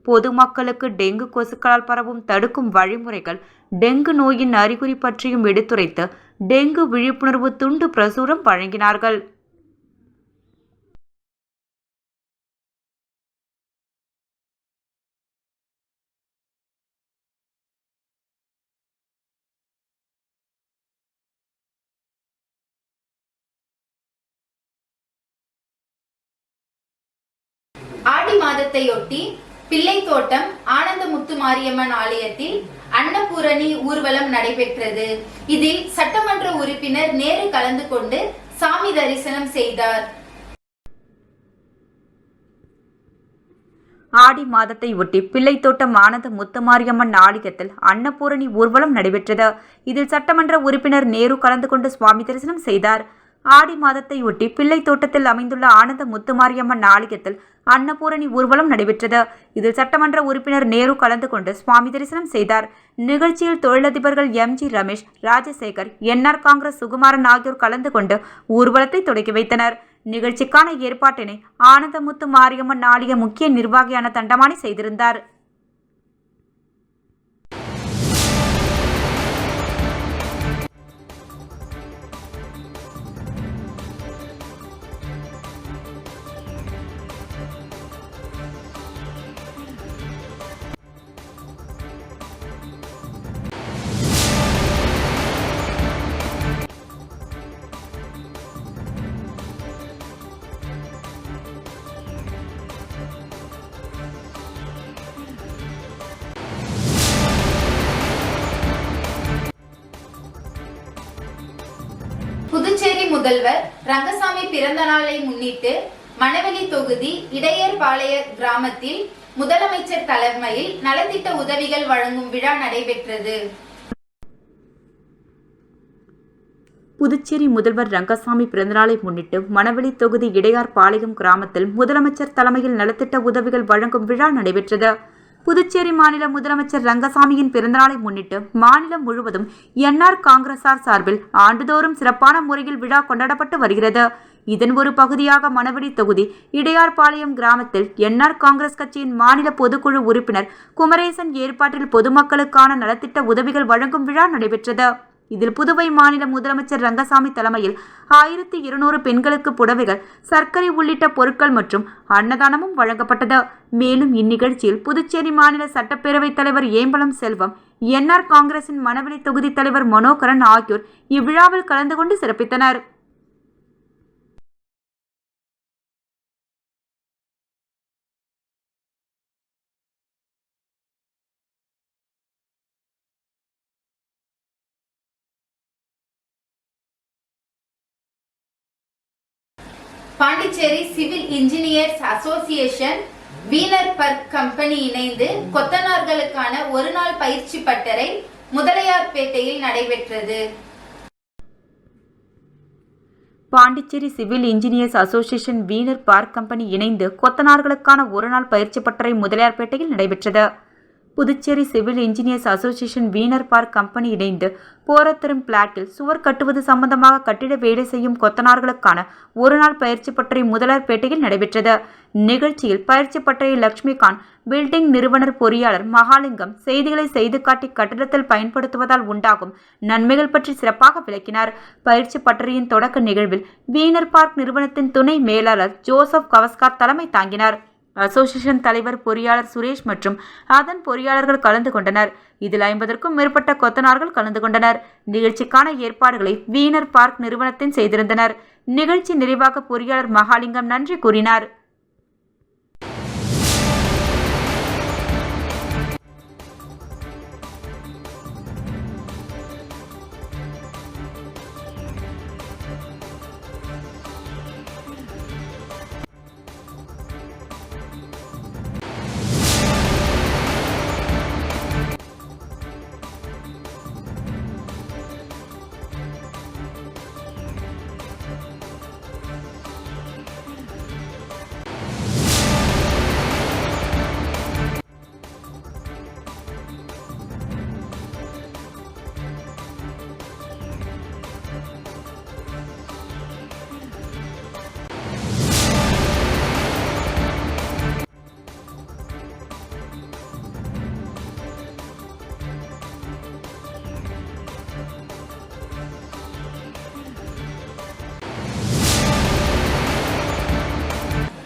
பொதுமக்களுக்கு டெங்கு கொசுக்களால் பரவும் தடுக்கும் வழிமுறைகள், டெங்கு நோயின் அறிகுறி பற்றியும் எடுத்துரைத்து டெங்கு விழிப்புணர்வு துண்டு பிரசுரம் வழங்கினார்கள். ஆடி மாதத்தையொட்டி பிள்ளைத்தோட்டம் ஆனந்த முத்து மாரியம்மன் ஆலயத்தில் அன்னபூரணி ஊர்வலம் நடைபெற்றது. இதில் சட்டமன்ற உறுப்பினர் நேரு கலந்து கொண்டு சாமி தரிசனம் செய்தார். ஆடி மாதத்தை ஒட்டி பிள்ளைத்தோட்டம் ஆனந்த முத்துமாரியம்மன் ஆலயத்தில் அன்னபூரணி ஊர்வலம் நடைபெற்றது. இதில் சட்டமன்ற உறுப்பினர் நேரு கலந்து கொண்டு சுவாமி தரிசனம் செய்தார். ஆடி மாதத்தை ஒட்டி பிள்ளைத்தோட்டத்தில் அமைந்துள்ள ஆனந்த முத்துமாரியம்மன் ஆலயத்தில் அன்னபூரணி ஊர்வலம் நடைபெற்றது. இதில் சட்டமன்ற உறுப்பினர் நேரு கலந்து கொண்டு சுவாமி தரிசனம் செய்தார். நிகழ்ச்சியில் தொழிலதிபர்கள் எம்.ஜி. ரமேஷ், ராஜசேகர், என்.ஆர். காங்கிரஸ் சுகுமாரன் ஆகியோர் கலந்து கொண்டு ஊர்வலத்தை தொடங்கி வைத்தனர். நிகழ்ச்சிக்கான ஏற்பாட்டினை ஆனந்தமுத்து மாரியம்மன் ஆலய முக்கிய நிர்வாகியான தண்டமாணி செய்திருந்தார். புதுச்சேரி முதல்வர் ரங்கசாமி பிறந்த நாளை முன்னிட்டு மணவெளி தொகுதி இடையர்பாளைய கிராமத்தில் முதலமைச்சர் தலைமையில் நலத்திட்ட உதவிகள் வழங்கும் விழா நடைபெற்றது. புதுச்சேரி முதல்வர் ரங்கசாமி பிறந்தநாளை முன்னிட்டு மணவெளி தொகுதி இடையார்பாளையம் கிராமத்தில் முதலமைச்சர் தலைமையில் நலத்திட்ட உதவிகள் வழங்கும் விழா நடைபெற்றது. புதுச்சேரி மாநில முதலமைச்சர் ரங்கசாமியின் பிறந்தநாளை முன்னிட்டு மாநிலம் முழுவதும் என்.ஆர். காங்கிரசார் சார்பில் ஆண்டுதோறும் சிறப்பான முறையில் விழா கொண்டாடப்பட்டு வருகிறது. இதன் ஒரு பகுதியாக மணவெளி தொகுதி இடையார்பாளையம் கிராமத்தில் என்.ஆர். காங்கிரஸ் கட்சியின் மாநில பொதுக்குழு உறுப்பினர் குமரேசன் ஏற்பாட்டில் பொதுமக்களுக்கான நலத்திட்ட உதவிகள் வழங்கும் விழா நடைபெற்றது. இதில் புதுவை மாநில முதலமைச்சர் ரங்கசாமி தலைமையில் 1200 பெண்களுக்கு புடவைகள், சர்க்கரை உள்ளிட்ட பொருட்கள் மற்றும் அன்னதானமும் வழங்கப்பட்டது. மேலும் இந்நிகழ்ச்சியில் புதுச்சேரி மாநில சட்டப்பேரவைத் தலைவர் ஏம்பலம் செல்வம், என்ஆர் காங்கிரசின் மணவெளி தொகுதி தலைவர் மனோகரன் ஆகியோர் இவ்விழாவில் கலந்து கொண்டு சிறப்பித்தனர். Pondicherry civil engineers association Wienerberger company இணைந்து கொத்தனார்களுக்கான ஒருநாள் பயிற்சி பட்டறை முதலையார்பேட்டையில் நடைபெற்றது. Pondicherry civil engineers association Wienerberger company இணைந்து கொத்தனார்களுக்கான ஒருநாள் பயிற்சி பட்டறை முதலியார்பேட்டையில் நடைபெற்றது. Puducherry civil engineers association Wienerberger company இணைந்து போரத்தரும் பிளாட்டில் சுவர் கட்டுவது சம்பந்தமாக கட்டிட வேலை செய்யும் கொத்தனார்களுக்கான ஒருநாள் பயிற்சி பட்டறை முதலியார்பேட்டையில் நடைபெற்றது. நிகழ்ச்சியில் பயிற்சி பட்டறை லட்சுமிகாந்த், பில்டிங் நிறுவனர் பொறியாளர் மகாலிங்கம் செய்திகளை செய்து காட்டி கட்டிடத்தில் பயன்படுத்துவதால் உண்டாகும் நன்மைகள் பற்றி சிறப்பாக விளக்கினார். பயிற்சி பட்டறையின் தொடக்க நிகழ்வில் வீனர் பார்க் நிறுவனத்தின் துணை மேலாளர் ஜோசப் கவஸ்கார் தலைமை தாங்கினார். அசோசியேஷன் தலைவர் பொறியாளர் சுரேஷ் மற்றும் அதன் பொறியாளர்கள் கலந்து கொண்டனர். இதில் 50க்கும் மேற்பட்ட கொத்தனார்கள் கலந்து கொண்டனர். நிகழ்ச்சிக்கான ஏற்பாடுகளை வீனர் பார்க் நிறுவனத்தின் செய்திருந்தனர். நிகழ்ச்சி நிறைவாக பொறியாளர் மகாலிங்கம் நன்றி கூறினார்.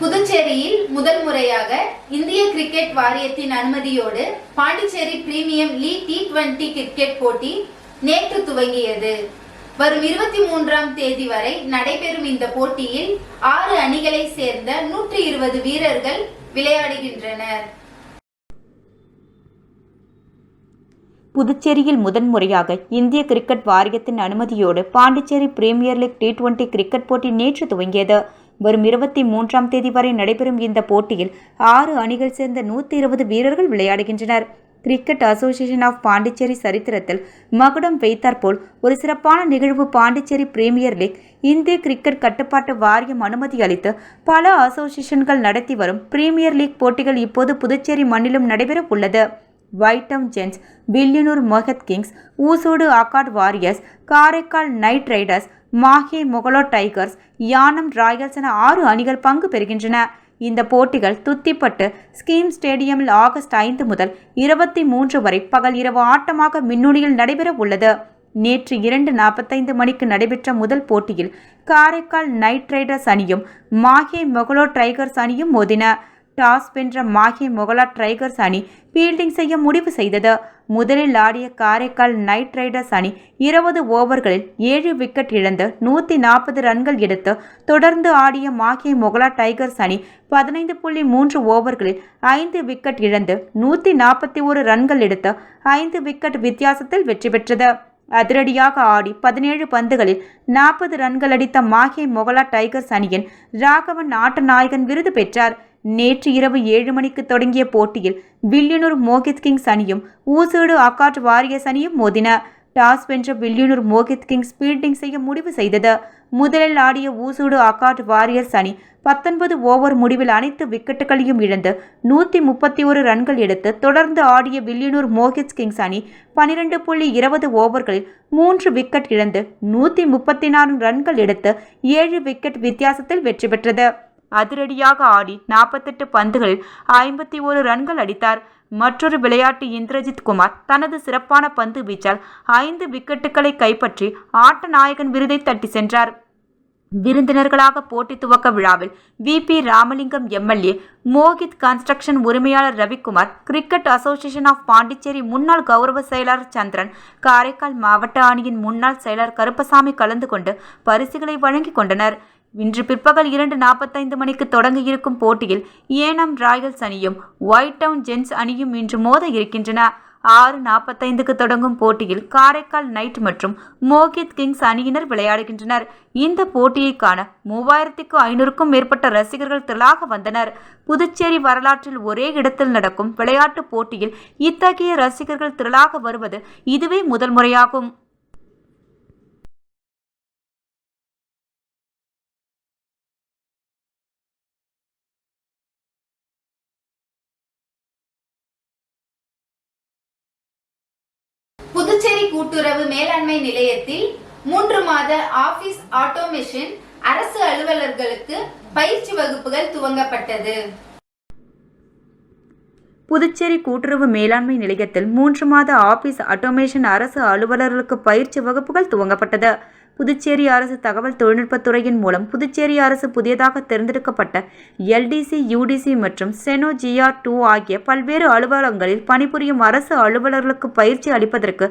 புதுச்சேரியில் முதல் முறையாக இந்திய கிரிக்கெட் வாரியத்தின் அனுமதியோடு Pondicherry premium league T20 cricket போட்டி நேற்று துவங்கியது. வரும் 23ஆம் தேதி வரை நடைபெறும் இந்த போட்டியில் 6 அணிகளை சேர்ந்த 120 வீரர்கள் விளையாடுகின்றனர். புதுச்சேரியில் முதன்முறையாக இந்திய கிரிக்கெட் வாரியத்தின் அனுமதியோடு Pondicherry premier league T20 cricket போட்டி நேற்று துவங்கியது. வரும் 23ஆம் தேதி வரை நடைபெறும் இந்த போட்டியில் 6 அணிகள் சேர்ந்த 120 வீரர்கள் விளையாடுகின்றனர். கிரிக்கெட் அசோசியேஷன் ஆஃப் பாண்டிச்சேரி சரித்திரத்தில் மகுடம் வைத்தாற்போல் ஒரு சிறப்பான நிகழ்வு பாண்டிச்சேரி பிரீமியர் லீக் இந்திய கிரிக்கெட் கட்டுப்பாட்டு வாரியம் அனுமதி அளித்து பல அசோசியேஷன்கள் நடத்தி வரும் பிரீமியர் லீக் போட்டிகள் இப்போது புதுச்சேரி மண்ணிலும் நடைபெற உள்ளது. வைட்டம் ஜென்ஸ், வில்லியனூர் மொஹத் கிங்ஸ், ஊசோடு ஆக்காட் Warriors, Karaikal Knight Riders, Mahe மொகலோ டைகர்ஸ், யானம் ராயல்ஸ் என 6 அணிகள் பங்கு பெறுகின்றன. இந்த போட்டிகள் துத்திப்பட்டு ஸ்கீம் ஸ்டேடியமில் ஆகஸ்ட் 5 முதல் 23 வரை பகல் இரவு ஆட்டமாக மின்னொலியில் நடைபெற உள்ளது. நேற்று 2:45 மணிக்கு நடைபெற்ற முதல் போட்டியில் காரைக்கால் நைட் ரைடர்ஸ் அணியும் மாஹே மொகலோ டைகர்ஸ் அணியும் மோதின. டாஸ் வென்ற மாஹே மொகலா டைகர்ஸ் அணி ஃபீல்டிங் செய்ய முடிவு செய்தது. முதலில் ஆடிய காரைக்கால் நைட் ரைடர்ஸ் அணி 20 ஓவர்களில் 7 விக்கெட் இழந்து 140 ரன்கள் எடுத்து தொடர்ந்து ஆடிய மாஹே மொகலா டைகர்ஸ் அணி 15.3 ஓவர்களில் 5 விக்கெட் இழந்து 141 ரன்கள் எடுத்து 5 விக்கெட் வித்தியாசத்தில் வெற்றி பெற்றது. அதிரடியாக ஆடி 17 பந்துகளில் 40 ரன்கள் அடித்த மாஹே மொகலா டைகர்ஸ் அணியின் ராகவன் ஆட்ட நாயகன் விருது பெற்றார். நேற்று இரவு 7 மணிக்கு தொடங்கிய போட்டியில் வில்லியனூர் மோகித் கிங்ஸ் அணியும் ஊசோடு ஆக்காட் வாரியர்ஸ் அணியும் மோதின. டாஸ் வென்ற வில்லியனூர் மோகித் கிங்ஸ் ஃபீல்டிங் செய்ய முடிவு செய்தது. முதலில் ஆடிய ஊசோடு ஆக்காட் வாரியர்ஸ் அணி 19 ஓவர் முடிவில் அனைத்து விக்கெட்டுகளையும் இழந்து 131 ரன்கள் எடுத்து தொடர்ந்து ஆடிய வில்லியனூர் மோகித் கிங்ஸ் அணி 12.20 ஓவர்களில் 3 விக்கெட் இழந்து 134 ரன்கள் எடுத்து 7 விக்கெட் வித்தியாசத்தில் வெற்றி பெற்றது. அதிரடியாக ஆடி 48 பந்துகளில் 51 ரன்கள் அடித்தார். மற்றொரு விளையாட்டு இந்திரஜித் குமார் தனது சிறப்பான பந்து வீச்சால் 5 விக்கெட்டுகளை கைப்பற்றி ஆட்ட நாயகன் விருதை தட்டி சென்றார். விருந்தினர்களாக போட்டி துவக்க விழாவில் VP Ramalingam MLA, Mohit construction உரிமையாளர் Ravikumar, cricket association of Pondicherry முன்னாள் கௌரவ செயலாளர் சந்திரன், காரைக்கால் மாவட்ட அணியின் முன்னாள் செயலர் கருப்பசாமி கலந்து கொண்டு பரிசுகளை வழங்கிக் கொண்டனர். இன்று பிற்பகல் 2:45 மணிக்கு தொடங்க இருக்கும் போட்டியில் ஏனம் ராயல்ஸ் அணியும் ஒயிட் டவுன் ஜென்ஸ் அணியும் இன்று மோத இருக்கின்றன. 6:45க்கு தொடங்கும் போட்டியில் காரைக்கால் நைட் மற்றும் மோகித் கிங்ஸ் அணியினர் விளையாடுகின்றனர். இந்த போட்டியை காண 3500க்கும் மேற்பட்ட ரசிகர்கள் திரளாக வந்தனர். புதுச்சேரி வரலாற்றில் ஒரே இடத்தில் நடக்கும் விளையாட்டு போட்டியில் இத்தகைய ரசிகர்கள் திரளாக வருவது இதுவே முதல் முறையாகும். புதுச்சேரி கூட்டுறவு மேலாண்மை நிலையத்தில் 3 மாத ஆபீஸ் ஆட்டோமேஷன் அரசு அலுவலர்களுக்கு பயிற்சி வகுப்புகள் துவங்கப்பட்டது. புதுச்சேரி கூட்டுறவு மேலாண்மை நிலையத்தில் 3 மாத ஆபீஸ் ஆட்டோமேஷன் அரசு அலுவலர்களுக்கு பயிற்சி வகுப்புகள் துவங்கப்பட்டது. புதுச்சேரி அரசு தகவல் தொழில்நுட்பத்துறையின் மூலம் புதுச்சேரி அரசு புதியதாக தேர்ந்தெடுக்கப்பட்ட LDC, UDC மற்றும் செனோ GR2 ஆகிய பல்வேறு அலுவலகங்களில் பணிபுரியும் அரசு அலுவலர்களுக்கு பயிற்சி அளிப்பதற்கு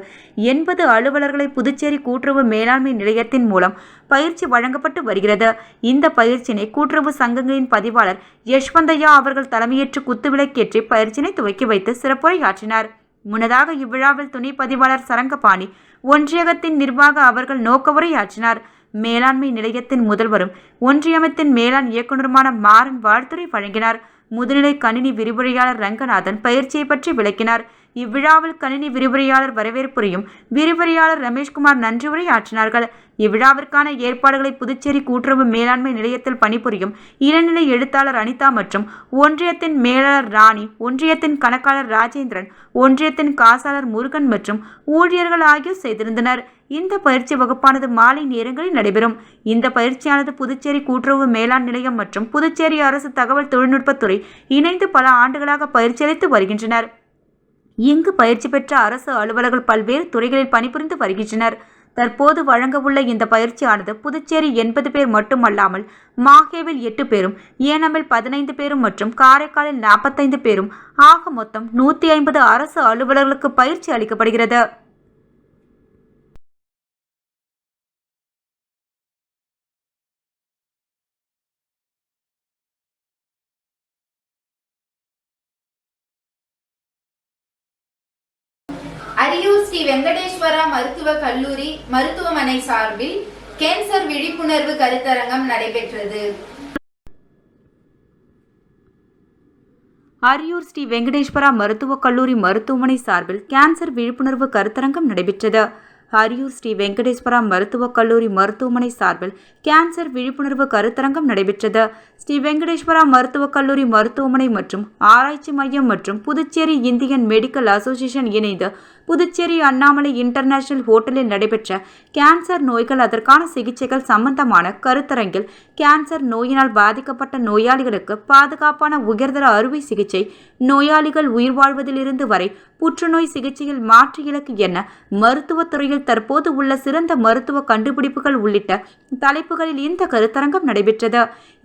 80 அலுவலர்களை புதுச்சேரி கூட்டுறவு மேலாண்மை நிலையத்தின் மூலம் பயிற்சி வழங்கப்பட்டு வருகிறது. இந்த பயிற்சியினை கூட்டுறவு சங்கங்களின் பதிவாளர் யஷ்வந்தையா அவர்கள் தலைமையேற்று குத்துவிளக்கேற்றி பயிற்சியினை துவக்கி வைத்து சிறப்புரையாற்றினார். முன்னதாக இவ்விழாவில் துணை பதிவாளர் சரங்கபாணி, ஒன்றியகத்தின் நிர்வாக அவர்கள் நோக்க உரையாற்றினார். மேலாண்மை நிலையத்தின் முதல்வரும் ஒன்றியமத்தின் மேலாண் இயக்குநருமான மாறன் வாழ்த்துரை வழங்கினார். முதுநிலை கணினி விரிவுரையாளர் ரங்கநாதன் பயிற்சியை பற்றி விளக்கினார். இவ்விழாவில் கணினி விரிவுரையாளர் வரவேற்புரையும் விரிவுரையாளர் ரமேஷ்குமார் நன்றி உரையாற்றினார்கள். இவ்விழாவிற்கான ஏற்பாடுகளை புதுச்சேரி கூட்டுறவு மேலாண்மை நிலையத்தில் பணிபுரியும் இளநிலை எழுத்தாளர் அனிதா மற்றும் ஒன்றியத்தின் மேலாளர் ராணி, ஒன்றியத்தின் கணக்காளர் ராஜேந்திரன், ஒன்றியத்தின் காசாளர் முருகன் மற்றும் ஊழியர்கள் ஆகியோர் செய்திருந்தனர். இந்த பயிற்சி வகுப்பானது மாலை நேரங்களில் நடைபெறும். இந்த பயிற்சியானது புதுச்சேரி கூட்டுறவு மேலாண் நிலையம் மற்றும் புதுச்சேரி அரசு தகவல் தொழில்நுட்பத்துறை இணைந்து பல ஆண்டுகளாக பயிற்சி அளித்து வருகின்றனர். இங்கு பயிற்சி பெற்ற அரசு அலுவலர்கள் பல்வேறு துறைகளில் பணிபுரிந்து வருகின்றனர். தற்போது வழங்க உள்ள இந்த பயிற்சியானது புதுச்சேரி 80 பேர் மட்டுமல்லாமல் மாஹேவில் 8 பேரும், ஏனமில் 15 பேரும் மற்றும் காரைக்காலில் 45 பேரும் ஆக மொத்தம் 150 அரசு அலுவலர்களுக்கு பயிற்சி அளிக்கப்படுகிறது. அரியூர் ஸ்ரீ வெங்கடேஸ்வரா மருத்துவக் கல்லூரி மருத்துவமனை சார்பில் கேன்சர் விழிப்புணர்வு கருத்தரங்கம் நடைபெற்றது. அரியூர் ஸ்ரீ வெங்கடேஸ்வரா மருத்துவக் கல்லூரி மருத்துவமனை சார்பில் கேன்சர் விழிப்புணர்வு கருத்தரங்கம் நடைபெற்றது. அரியூர் ஸ்ரீ வெங்கடேஸ்வரா மருத்துவக் கல்லூரி மருத்துவமனை சார்பில் கேன்சர் விழிப்புணர்வு கருத்தரங்கம் நடைபெற்றது. ஸ்ரீ வெங்கடேஸ்வரா மருத்துவக் கல்லூரி மருத்துவமனை மற்றும் ஆராய்ச்சி மையம் மற்றும் புதுச்சேரி இந்தியன் மெடிக்கல் அசோசியேஷன் இணைந்து புதுச்சேரி அண்ணாமலை இன்டர்நேஷனல் ஹோட்டலில் நடைபெற்ற கேன்சர் நோய்கள் அதற்கான சிகிச்சைகள் சம்பந்தமான கருத்தரங்கில் கேன்சர் நோயினால் பாதிக்கப்பட்ட நோயாளிகளுக்கு பாதுகாப்பான உயர்தர அறுவை சிகிச்சை, நோயாளிகள் உயிர் வாழ்வதிலிருந்து வரை புற்றுநோய் சிகிச்சையில் மாற்று இலக்கு என மருத்துவத்துறையில் தற்போது உள்ள சிறந்த மருத்துவ கண்டுபிடிப்புகள் உள்ளிட்ட தலைப்புகளில் இந்த கருத்தரங்கம் நடைபெற்றது.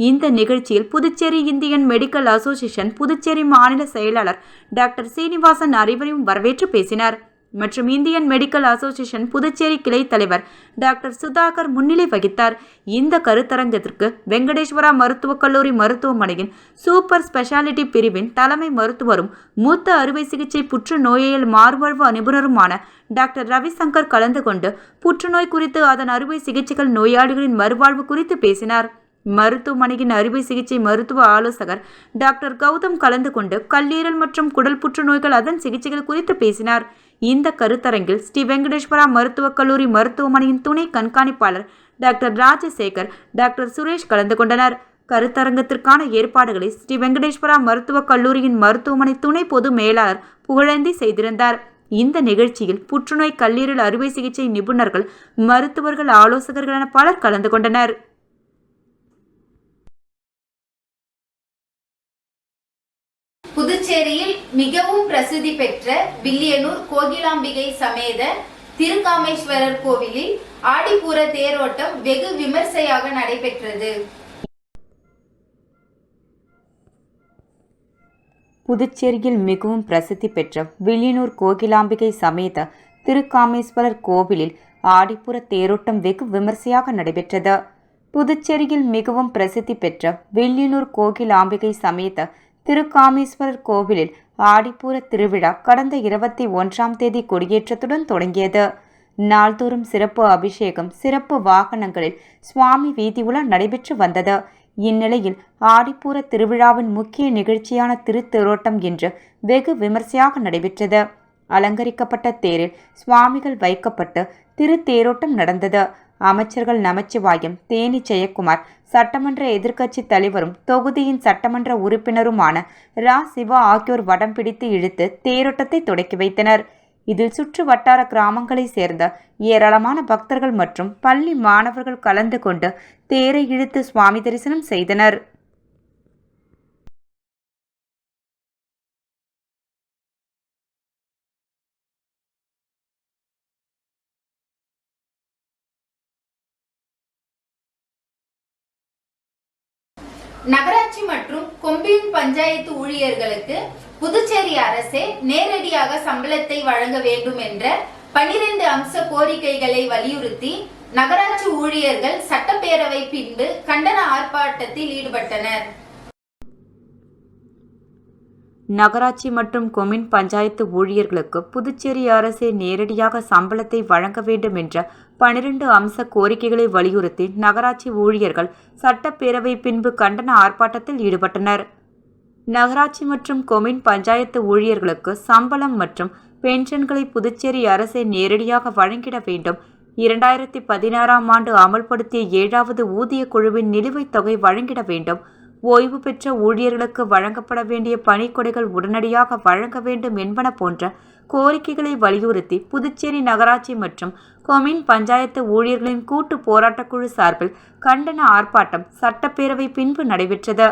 இந்த நிகழ்ச்சியில் Puducherry Indian medical association Puducherry மாநில செயலாளர் டாக்டர் சீனிவாசன் அனைவரையும் வரவேற்று பேசினார் மற்றும் இந்தியன் மெடிக்கல் அசோசியேஷன் புதுச்சேரி கிளை தலைவர் டாக்டர் சுதாகர் முன்னிலை வகித்தார். இந்த கருத்தரங்கத்திற்கு வெங்கடேஸ்வரா மருத்துவக் கல்லூரி மருத்துவமனையின் சூப்பர் ஸ்பெஷாலிட்டி பிரிவின் தலைமை மருத்துவரும் மூத்த அறுவை சிகிச்சை புற்றுநோயியல் மார்பு நிபுணருமான டாக்டர் ரவிசங்கர் கலந்து கொண்டு புற்றுநோய் குறித்து, அதன் அறுவை சிகிச்சைகள், நோயாளிகளின் மறுவாழ்வு குறித்து பேசினார். மருத்துவமனையின் அறுவை சிகிச்சை மருத்துவ ஆலோசகர் டாக்டர் கௌதம் கலந்து கொண்டு கல்லீரல் மற்றும் குடல் புற்றுநோய்கள், அதன் சிகிச்சைகள் குறித்து பேசினார். இந்த கருத்தரங்கில் ஸ்ரீ வெங்கடேஸ்வரா மருத்துவக் கல்லூரி மருத்துவமனையின் துணை கண்காணிப்பாளர் டாக்டர் ராஜசேகர், டாக்டர் சுரேஷ் கலந்து கொண்டனர். கருத்தரங்கத்திற்கான ஏற்பாடுகளை ஸ்ரீ வெங்கடேஸ்வரா மருத்துவக் கல்லூரியின் மருத்துவமனை துணை பொது மேலாளர் புகழேந்தி செய்திருந்தார். இந்த நிகழ்ச்சியில் புற்றுநோய், கல்லீரல் அறுவை சிகிச்சை நிபுணர்கள், மருத்துவர்கள், ஆலோசகர்கள் என பலர் கலந்து கொண்டனர். புதுச்சேரியில் மிகவும் பிரசித்தி பெற்ற வில்லியனூர் கோகிலாம்பிகை சமேத திருக்காமேஸ்வரர் கோவிலில் ஆடிப்பூர தேரோட்டம் வெகு விமர்சையாக நடைபெற்றது. புதுச்சேரியில் மிகவும் பிரசித்தி பெற்ற வில்லியனூர் கோகிலாம்பிகை சமேத திருக்காமேஸ்வரர் கோவிலில் ஆடிப்புற தேரோட்டம் வெகு விமர்சையாக நடைபெற்றது. புதுச்சேரியில் மிகவும் பிரசித்தி பெற்ற வில்லியனூர் கோகிலாம்பிகை சமேத திருக்காமேஸ்வரர் கோவிலில் ஆடிப்பூர திருவிழா கடந்த 21ஆம் தேதி கொடியேற்றத்துடன் தொடங்கியது. நாள்தோறும் சிறப்பு அபிஷேகம், சிறப்பு வாகனங்களில் சுவாமி வீதி உலா நடைபெற்று வந்தது. இந்நிலையில் ஆடிப்பூர திருவிழாவின் முக்கிய நிகழ்ச்சியான திருத்தேரோட்டம் இன்று வெகு விமர்சையாக நடைபெற்றது. அலங்கரிக்கப்பட்ட தேரில் சுவாமிகள் வைக்கப்பட்டு திருத்தேரோட்டம் நடந்தது. அமைச்சர்கள் நமச்சிவாயம், தேனி ஜெயக்குமார், சட்டமன்ற எதிர்க்கட்சி தலைவரும் தொகுதியின் சட்டமன்ற உறுப்பினருமான ரா. சிவா ஆகியோர் வடம் பிடித்து இழுத்து தேரோட்டத்தை தொடக்கி வைத்தனர். இதில் சுற்று வட்டார கிராமங்களை சேர்ந்த ஏராளமான பக்தர்கள் மற்றும் பள்ளி மாணவர்கள் கலந்து கொண்டு தேரை இழுத்து சுவாமி தரிசனம் செய்தனர். நகராட்சி மற்றும் கொம்யூன் பஞ்சாயத்து ஊழியர்களுக்கு புதுச்சேரி அரசே நேரடியாக சம்பளத்தை வழங்க வேண்டும் என்ற 12 அம்ச கோரிக்கைகளை வலியுறுத்தி நகராட்சி ஊழியர்கள் சட்டப்பேரவை பின்பு கண்டன ஆர்ப்பாட்டத்தில் ஈடுபட்டனர். நகராட்சி மற்றும் கொம்யூன் பஞ்சாயத்து ஊழியர்களுக்கு புதுச்சேரி அரசே நேரடியாக சம்பளத்தை வழங்க வேண்டும் என்ற 12 அம்ச கோரிக்கைகளை வலியுறுத்தி நகராட்சி ஊழியர்கள் சட்டப்பேரவை பின்பு கண்டன ஆர்ப்பாட்டத்தில் ஈடுபட்டனர். நகராட்சி மற்றும் கொம்யூன் பஞ்சாயத்து ஊழியர்களுக்கு சம்பளம் மற்றும் பென்ஷன்களை புதுச்சேரி அரசே நேரடியாக வழங்கிட வேண்டும். 2016ஆம் ஆண்டு அமல்படுத்திய 7வது ஊதிய குழுவின் நிலுவைத் தொகை வழங்கிட வேண்டும். ஓய்வு பெற்ற ஊழியர்களுக்கு வழங்கப்பட வேண்டிய பணிக்கொடைகள் உடனடியாக வழங்க வேண்டும் என்பன போன்ற கோரிக்கைகளை வலியுறுத்தி புதுச்சேரி நகராட்சி மற்றும் கொம்யூன் பஞ்சாயத்து ஊழியர்களின் கூட்டு போராட்டக்குழு சார்பில் கண்டன ஆர்ப்பாட்டம் சட்டப்பேரவை பின்பு நடைபெற்றது.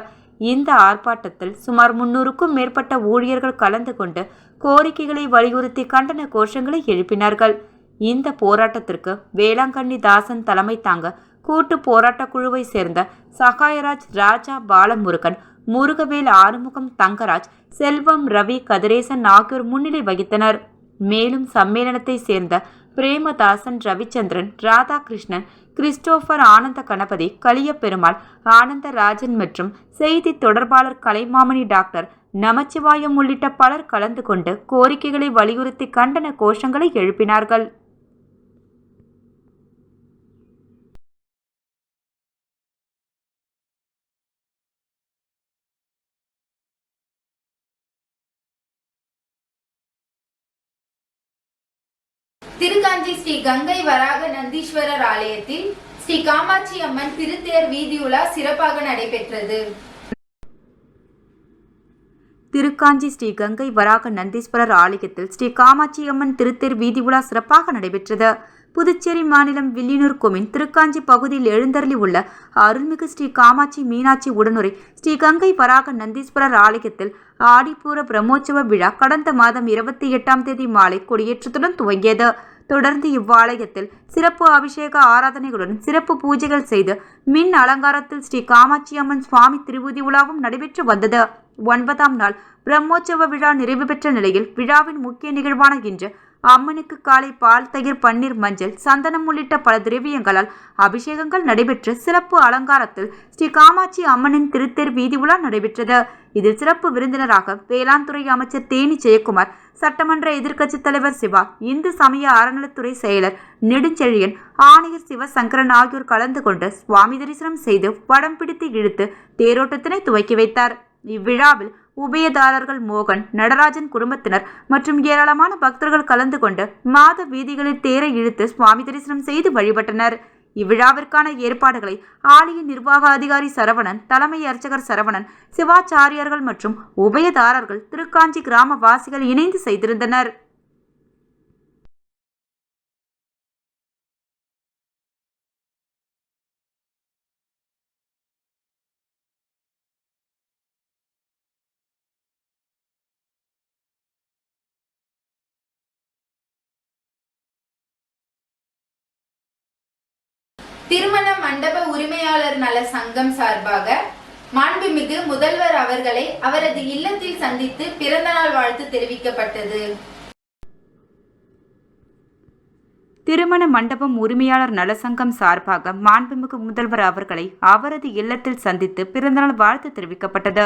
இந்த ஆர்ப்பாட்டத்தில் சுமார் 300க்கும் மேற்பட்ட ஊழியர்கள் கலந்து கொண்டு கோரிக்கைகளை வலியுறுத்தி கண்டன கோஷங்களை எழுப்பினார்கள். இந்த போராட்டத்திற்கு வேளாங்கண்ணி தாசன் தலைமை தாங்க கூட்டு போராட்ட குழுவை சேர்ந்த சகாயராஜ், ராஜா, பாலமுருகன், முருகவேல், ஆறுமுகம், தங்கராஜ், செல்வம், ரவி, கதிரேசன் ஆகியோர் முன்னிலை வகித்தனர். மேலும் சம்மேளனத்தை சேர்ந்த பிரேமதாசன், ரவிச்சந்திரன், ராதாகிருஷ்ணன், கிறிஸ்டோபர், ஆனந்த கணபதி, கலியபெருமாள், ஆனந்த ராஜன் மற்றும் செய்தி தொடர்பாளர் கலைமாமணி, டாக்டர் நமச்சிவாயம் உள்ளிட்ட பலர் கலந்து கொண்டு கோரிக்கைகளை வலியுறுத்தி கண்டன கோஷங்களை எழுப்பினார்கள். திருக்காஞ்சி ஸ்ரீ கங்கை வராக நந்தீஸ்வரர் ஆலயத்தில் ஸ்ரீ காமாட்சி அம்மன் திருத்தேர் வீதி உலா சிறப்பாக நடைபெற்றது. திருக்காஞ்சி ஸ்ரீ கங்கை வராக நந்தீஸ்வரர் ஆலயத்தில் ஸ்ரீ காமாட்சி அம்மன் திருத்தேர் வீதி உலா சிறப்பாக நடைபெற்றது. புதுச்சேரி மாநிலம் வில்லியனூர் கொம்யூன் திருக்காஞ்சி பகுதியில் எழுந்தருளி உள்ள அருள்மிகு ஸ்ரீ காமாட்சி மீனாட்சி உடனுரை ஸ்ரீ கங்கை வராக நந்தீஸ்வரர் ஆலயத்தில் ஆடிப்பூர பிரம்மோற்சவ விழா கடந்த மாதம் 28ஆம் தேதி மாலை கொடியேற்றத்துடன் துவங்கியது. தொடர்ந்து இவ்வாலயத்தில் சிறப்பு அபிஷேக ஆராதனைகளுடன் சிறப்பு பூஜைகள் செய்து மின் அலங்காரத்தில் ஸ்ரீ காமாட்சி அம்மன் சுவாமி திருவூதி உலாவும் நடைபெற்று வந்தது. 9ஆம் நாள் பிரம்மோற்சவ விழா நிறைவு பெற்ற நிலையில் விழாவின் முக்கிய நிகழ்வான இன்று அம்மனுக்கு காலை பால், தயிர், பன்னீர், மஞ்சள், சந்தனம் உள்ளிட்ட பல திரவியங்களால் அபிஷேகங்கள் நடைபெற்று சிறப்பு அலங்காரத்தில் ஸ்ரீ காமாட்சி அம்மனின் திருத்தேர் வீதி உலா நடைபெற்றது. இதில் சிறப்பு விருந்தினராக வேளாண் துறை அமைச்சர் தேனி ஜெயக்குமார், சட்டமன்ற எதிர்க்கட்சி தலைவர் சிவா, இந்து சமய அறநிலைத்துறை செயலர் நெடுஞ்செழியன், ஆணையர் சிவசங்கரன் ஆகியோர் கலந்து கொண்டு சுவாமி தரிசனம் செய்து படம் பிடித்து இழுத்து தேரோட்டத்தினை துவக்கி வைத்தார். இவ்விழாவில் உபயதாரர்கள் மோகன், நடராஜன் குடும்பத்தினர் மற்றும் ஏராளமான பக்தர்கள் கலந்து கொண்டு மாத வீதிகளில் தேரை இழுத்து சுவாமி தரிசனம் செய்து வழிபட்டனர். இவ்விழாவிற்கான ஏற்பாடுகளை ஆலய நிர்வாக அதிகாரி சரவணன், தலைமை அர்ச்சகர் சரவணன், சிவாச்சாரியார்கள் மற்றும் உபயதாரர்கள், திருக்காஞ்சி கிராம வாசிகள் இணைந்து செய்திருந்தனர். திருமண மண்டப உரிமையாளர் நல சங்கம் சார்பாக மாண்புமிகு முதல்வர் அவர்களை அவரது இல்லத்தில் சந்தித்து பிறந்தநாள் வாழ்த்து தெரிவிக்கப்பட்டது. திருமண மண்டபம் உரிமையாளர் நலசங்கம் சார்பாக மாண்புமிகு முதல்வர் அவர்களை அவரது இல்லத்தில் சந்தித்து பிறந்தநாள் வாழ்த்து தெரிவிக்கப்பட்டது.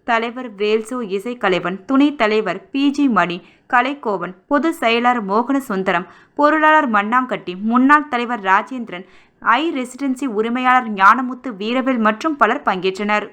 தலைவர் வேல்சோ இசைக்கலைவன், துணைத் தலைவர் PG மணி, கலைக்கோவன், பொதுச் செயலாளர் மோகன சுந்தரம், பொருளாளர் மண்ணாங்கட்டி, முன்னாள் தலைவர் ராஜேந்திரன், ரெசிடென்சி உரிமையாளர் ஞானமுத்து வீரவேல் மற்றும் பலர் பங்கேற்றனர்.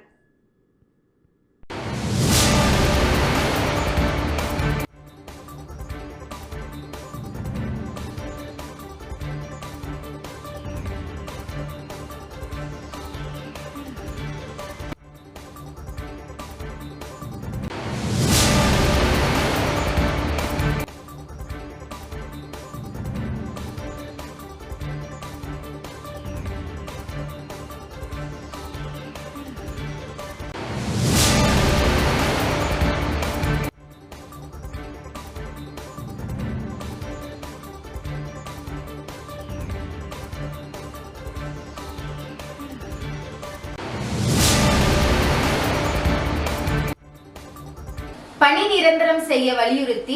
பணி நிரந்தரம் செய்ய வலியுறுத்தி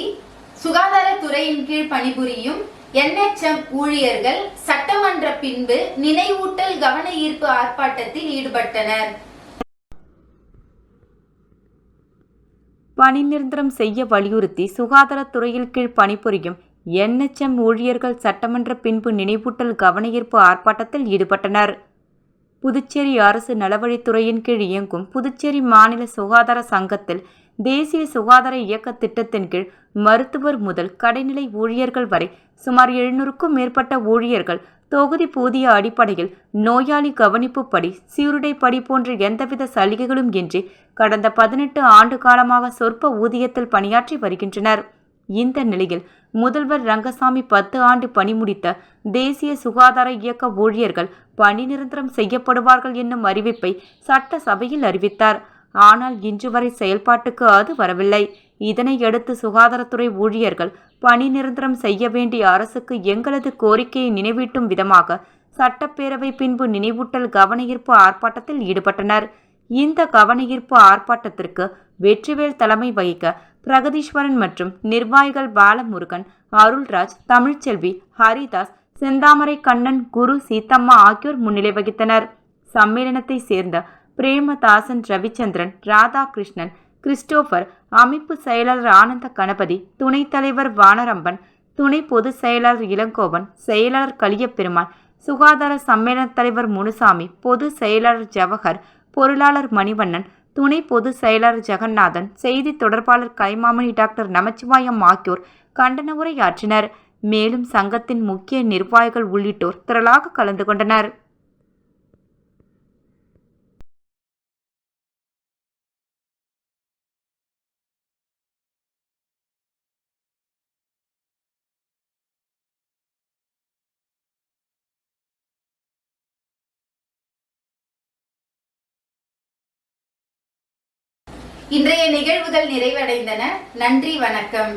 சுகாதாரத்துறையின் கீழ் பணிபுரியும் NHM ஊழியர்கள் சட்டமன்ற பின்பு நினைவூட்டல் கவன ஈர்ப்பு ஆர்ப்பாட்டத்தில் ஈடுபட்டனர். பணி நிரந்தரம் செய்ய வலியுறுத்தி சுகாதாரத்துறையில் கீழ் பணிபுரியும் NHM ஊழியர்கள் சட்டமன்ற பின்பு நினைவூட்டல் கவன ஈர்ப்பு ஆர்ப்பாட்டத்தில் ஈடுபட்டனர். புதுச்சேரி அரசு நலவழித்துறையின் கீழ் இயங்கும் புதுச்சேரி மாநில சுகாதார சங்கத்தில் தேசிய சுகாதார இயக்க திட்டத்தின் கீழ் மருத்துவர் முதல் கடைநிலை ஊழியர்கள் வரை சுமார் 700க்கும் மேற்பட்ட ஊழியர்கள் தொகுதி ஊதிய அடிப்படையில் நோயாளி கவனிப்புப்படி, சீருடைப்படி போன்ற எந்தவித சலுகைகளும் இன்றி கடந்த 18 ஆண்டு காலமாக சொற்ப ஊதியத்தில் பணியாற்றி வருகின்றனர். இந்த நிலையில் முதல்வர் ரங்கசாமி 10 ஆண்டு பணி முடித்த தேசிய சுகாதார இயக்க ஊழியர்கள் பணி நிரந்தரம் செய்யப்படுவார்கள் என்னும் அறிவிப்பை சட்டசபையில் அறிவித்தார். ஆனால் இன்று வரை செயல்பாட்டுக்கு அது வரவில்லை. இதனையடுத்து சுகாதாரத்துறை ஊழியர்கள் பணி நிரந்தரம் செய்ய வேண்டிய அரசுக்கு எங்களது கோரிக்கையை நினைவூட்டும் விதமாக சட்டப்பேரவை பின்பு நினைவூட்டல் கவனஈர்ப்பு ஆர்ப்பாட்டத்தில் ஈடுபட்டனர். இந்த கவனஈர்ப்பு ஆர்ப்பாட்டத்திற்கு வெற்றிவேல் தலைமை வகிக்க பிரகதீஸ்வரன் மற்றும் நிர்வாகிகள் பாலமுருகன், அருள்ராஜ், தமிழ்ச்செல்வி, ஹரிதாஸ், செந்தாமரை கண்ணன், குரு, சீத்தம்மா ஆகியோர் முன்னிலை வகித்தனர். சம்மேளனத்தை சேர்ந்த பிரேமதாசன், ரவிச்சந்திரன், ராதாகிருஷ்ணன், கிறிஸ்டோபர், அமைப்பு செயலாளர் ஆனந்த கணபதி, துணைத் தலைவர் வானரம்பன், துணை பொதுச் செயலாளர் இளங்கோவன், செயலாளர் கலியப்பெருமாள், சுகாதார சம்மேளன தலைவர் முனுசாமி, பொதுச் செயலாளர் ஜவஹர், பொருளாளர் மணிவண்ணன், துணை பொதுச் செயலாளர் ஜெகநாதன், செய்தி தொடர்பாளர் கலைமாமணி, டாக்டர் நமச்சிவாயம் ஆகியோர் கண்டன உரையாற்றினர். மேலும் சங்கத்தின் முக்கிய நிர்வாகிகள் உள்ளிட்டோர் திரளாக கலந்து கொண்டனர். இன்றைய நிகழ்வுகள் நிறைவடைந்தன. நன்றி, வணக்கம்.